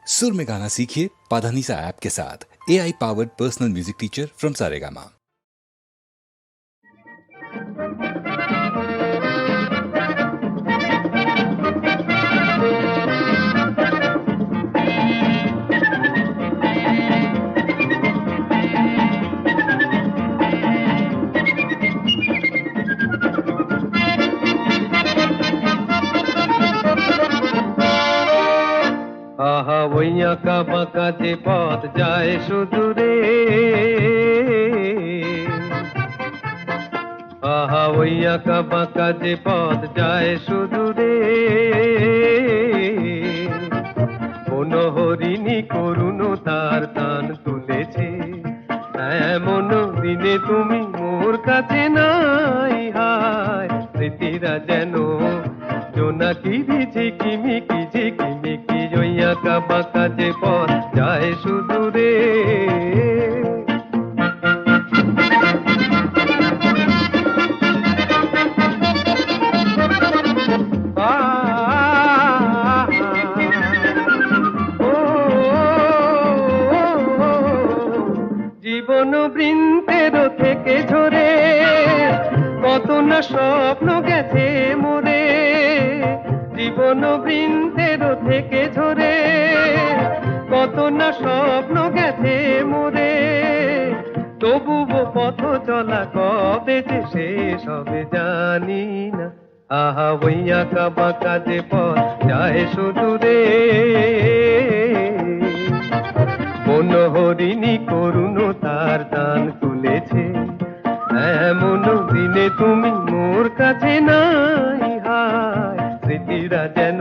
सुर में गाना सीखिए पाधानीसा ऐप के साथ। AI powered personal music teacher from Saregama. আহা ওই আঁকা বাঁকা যে পথ যায় সুদূরে, আহা ওই আঁকা বাঁকা যে পথ যায় সুদূরে, কোন হরিণী করুণ তার টান তুলেছে, এমন দিনে তুমি মোর কাছে নাই। হায় স্মৃতিরা যেন জোনাকি ঝিকিমিকি ঝিকিমিকি, ওই আঁকা বাঁকা যে পথ যায় সুদূরে। জীবন বৃন্তের থেকে ঝরে কত না স্বপ্ন গেছে মোরে, জীবন বৃন্তের থেকে ঝরে কত না স্বপ্ন গেছে মোরে, তবুও পথ চলা কবে যে শেষ হবে জানি না। আহা ওই আঁকা বাঁকা যে পথ যায় সুদূরে, কোন হরিণী করুণ তার টান তুলেছে, এমন দিনে তুমি মোর কাছে নাই। হায় স্মৃতিরা যেন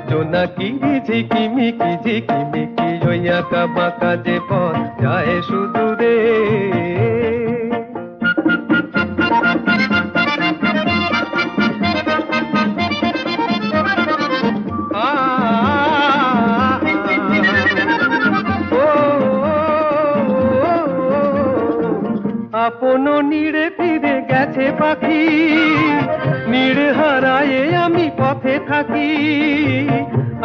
জোনাকি ঝিকিমিকি ঝিকিমিকি, ওই আঁকা বাঁকা যে পথ যায় সুদূরে। আপন নীড়ে ফিরে গেছে পাখি, নীড় হারায়ে আমি পথে থাকি,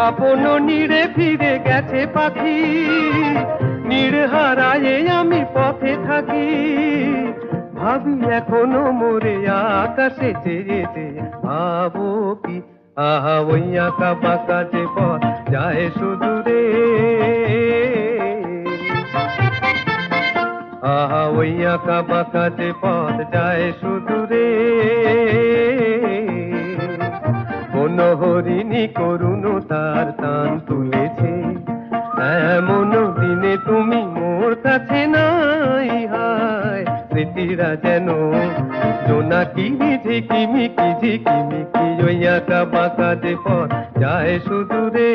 আপন নীড়ে ফিরে গেছে পাখি, নীড় হারায়ে আমি পথে থাকি, ভাবি এখনো মোরে আকাশে চেয়ে চেয়ে ভাবো কি। আহা ওই আঁকা বাঁকা যে পথ যায় সুদূরে, আহা ওই আঁকা বাঁকা যে পথ যায় সুদূরে, কোন হরিণী করুণ তার টান তুলেছে, এমন দিনে তুমি মোর কাছে নাই। হায় স্মৃতিরা যেন জোনাকি ঝিকিমিকি ঝিকিমিকি, ওই আঁকা বাঁকা যে পথ যায় সুদূরে।